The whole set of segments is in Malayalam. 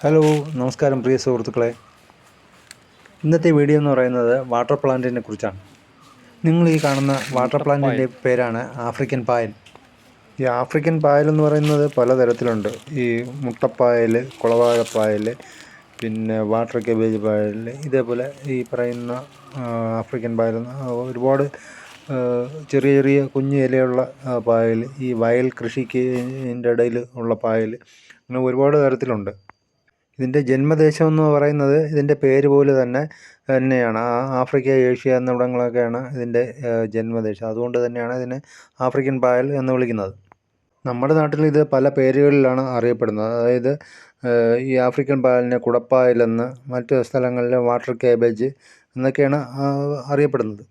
ഹലോ, നമസ്കാരം പ്രിയ സുഹൃത്തുക്കളെ. ഇന്നത്തെ വീഡിയോ എന്ന് പറയുന്നത് വാട്ടർ പ്ലാന്റിനെ കുറിച്ചാണ്. നിങ്ങൾ ഈ കാണുന്ന വാട്ടർ പ്ലാന്റിൻ്റെ പേരാണ് ആഫ്രിക്കൻ പായൽ. ഈ ആഫ്രിക്കൻ പായൽ എന്ന് പറയുന്നത് പലതരത്തിലുണ്ട്. ഈ മുട്ടപ്പായൽ, കുളവാഴപ്പായൽ, പിന്നെ വാട്ടർ കേബേജ് പായൽ, ഇതേപോലെ ഈ പറയുന്ന ആഫ്രിക്കൻ പായൽ ഒരുപാട് ചെറിയ ചെറിയ കുഞ്ഞു ഇലയുള്ള പായൽ, ഈ വയൽ കൃഷിക്ക് ഇടയിൽ ഉള്ള പായൽ, അങ്ങനെ ഒരുപാട് തരത്തിലുണ്ട്. ഇതിൻ്റെ ജന്മദേശം എന്ന് പറയുന്നത് ഇതിൻ്റെ പേര് പോലെ തന്നെയാണ്. ആഫ്രിക്ക, ഏഷ്യ എന്നിവിടങ്ങളൊക്കെയാണ് ഇതിൻ്റെ ജന്മദേശം. അതുകൊണ്ട് തന്നെയാണ് ഇതിനെ ആഫ്രിക്കൻ പായൽ എന്ന് വിളിക്കുന്നത്. നമ്മുടെ നാട്ടിൽ ഇത് പല പേരുകളിലാണ് അറിയപ്പെടുന്നത്. അതായത് ഈ ആഫ്രിക്കൻ പായലിനെ കുടപ്പായലെന്ന്, മറ്റ് സ്ഥലങ്ങളിൽ വാട്ടർ കേബേജ് എന്നൊക്കെയാണ് അറിയപ്പെടുന്നത്.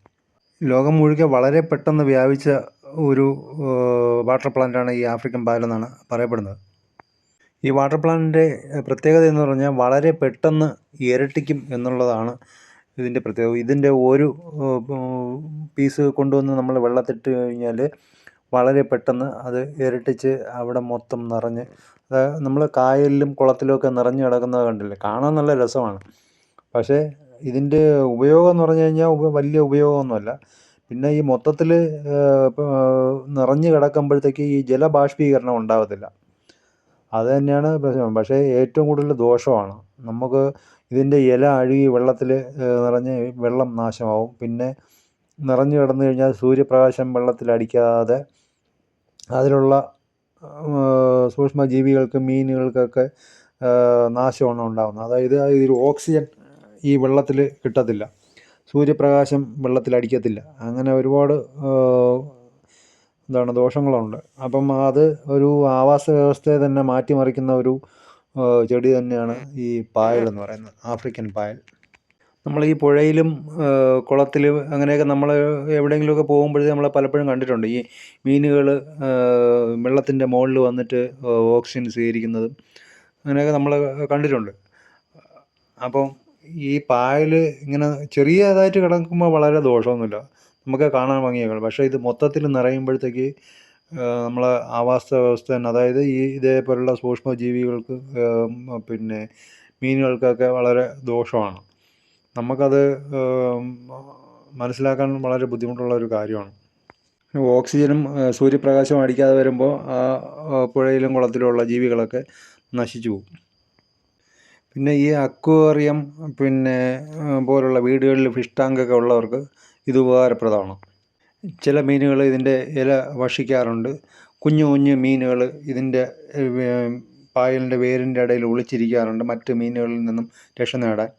ലോകം മുഴുവൻ വളരെ പെട്ടെന്ന് വ്യാപിച്ച ഒരു വാട്ടർ പ്ലാന്റാണ് ഈ ആഫ്രിക്കൻ പായലെന്നാണ് പറയപ്പെടുന്നത്. ഈ വാട്ടർ പ്ലാന്റിൻ്റെ പ്രത്യേകത എന്ന് പറഞ്ഞാൽ വളരെ പെട്ടെന്ന് ഇരട്ടിക്കും എന്നുള്ളതാണ് ഇതിൻ്റെ പ്രത്യേകത. ഇതിൻ്റെ ഒരു പീസ് കൊണ്ടുവന്ന് നമ്മൾ വെള്ളത്തിട്ട് കഴിഞ്ഞാൽ വളരെ പെട്ടെന്ന് അത് ഇരട്ടിച്ച് അവിടെ മൊത്തം നിറഞ്ഞ്, നമ്മൾ കായലിലും കുളത്തിലുമൊക്കെ നിറഞ്ഞ് കിടക്കുന്നത് കണ്ടില്ലേ, കാണാൻ നല്ല രസമാണ്. പക്ഷേ ഇതിൻ്റെ ഉപയോഗം എന്ന് പറഞ്ഞു കഴിഞ്ഞാൽ വലിയ ഉപയോഗമൊന്നുമല്ല. പിന്നെ ഈ മൊത്തത്തിൽ നിറഞ്ഞ് കിടക്കുമ്പോഴത്തേക്ക് ഈ ജലബാഷ്പീകരണം ഉണ്ടാകത്തില്ല. അത് തന്നെയാണ് പ്രശ്നം. പക്ഷേ ഏറ്റവും കൂടുതൽ ദോഷമാണ്. നമുക്ക് ഇതിൻ്റെ ഇല അഴുകി വെള്ളത്തിൽ നിറഞ്ഞ് വെള്ളം നാശമാവും. പിന്നെ നിറഞ്ഞു കിടന്നു കഴിഞ്ഞാൽ സൂര്യപ്രകാശം വെള്ളത്തിലടിക്കാതെ അതിലുള്ള സൂക്ഷ്മജീവികൾക്കും മീനുകൾക്കൊക്കെ നാശമാണ് ഉണ്ടാകുന്നത്. അതായത് ഇതിൽ ഓക്സിജൻ ഈ വെള്ളത്തിൽ കിട്ടത്തില്ല, സൂര്യപ്രകാശം വെള്ളത്തിലടിക്കത്തില്ല, അങ്ങനെ ഒരുപാട് ദോഷങ്ങളുണ്ട്. അപ്പം അത് ഒരു ആവാസ വ്യവസ്ഥയെ തന്നെ മാറ്റിമറിക്കുന്ന ഒരു ചെടി തന്നെയാണ് ഈ പായൽ എന്ന് പറയുന്നത്, ആഫ്രിക്കൻ പായൽ. നമ്മൾ ഈ പുഴയിലും കുളത്തിലും അങ്ങനെയൊക്കെ നമ്മൾ എവിടെയെങ്കിലുമൊക്കെ പോകുമ്പോഴേ നമ്മൾ പലപ്പോഴും കണ്ടിട്ടുണ്ട് ഈ മീനുകൾ വെള്ളത്തിൻ്റെ മുകളിൽ വന്നിട്ട് ഓക്സിജൻ സ്വീകരിക്കുന്നതും അങ്ങനെയൊക്കെ നമ്മൾ കണ്ടിട്ടുണ്ട്. അപ്പം ഈ പായൽ ഇങ്ങനെ ചെറിയതായിട്ട് കിടക്കുമ്പോൾ വളരെ ദോഷമൊന്നുമില്ല, നമുക്ക് കാണാൻ ഭംഗിയൊക്കെ. പക്ഷേ ഇത് മൊത്തത്തിൽ നിറയുമ്പോഴത്തേക്ക് നമ്മളെ ആവാസ വ്യവസ്ഥ തന്നെ, അതായത് ഈ ഇതേപോലുള്ള സൂക്ഷ്മജീവികൾക്ക് പിന്നെ മീനുകൾക്കൊക്കെ വളരെ ദോഷമാണ്. നമുക്കത് മനസ്സിലാക്കാൻ വളരെ ബുദ്ധിമുട്ടുള്ള ഒരു കാര്യമാണ്. ഓക്സിജനും സൂര്യപ്രകാശവും അടിക്കാതെ വരുമ്പോൾ ആ പുഴയിലും കുളത്തിലുമുള്ള ജീവികളൊക്കെ നശിച്ചു പോകും. പിന്നെ ഈ അക്വേറിയം പിന്നെ പോലുള്ള വീടുകളിൽ ഫിഷ് ടാങ്കൊക്കെ ഉള്ളവർക്ക് ഇത് ഉപകാരപ്രദമാണ്. ചില മീനുകൾ ഇതിൻ്റെ ഇല ഭക്ഷിക്കാറുണ്ട്. കുഞ്ഞു കുഞ്ഞു മീനുകൾ ഇതിൻ്റെ പായലിൻ്റെ വേരിൻ്റെ ഇടയിൽ ഒളിച്ചിരിക്കാറുണ്ട് മറ്റ് മീനുകളിൽ നിന്നും രക്ഷ നേടാൻ.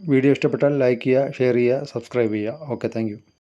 വീഡിയോ ഇഷ്ടപ്പെട്ടാൽ ലൈക്ക് ചെയ്യുക, ഷെയർ ചെയ്യുക, സബ്സ്ക്രൈബ് ചെയ്യുക. Okay, thank you.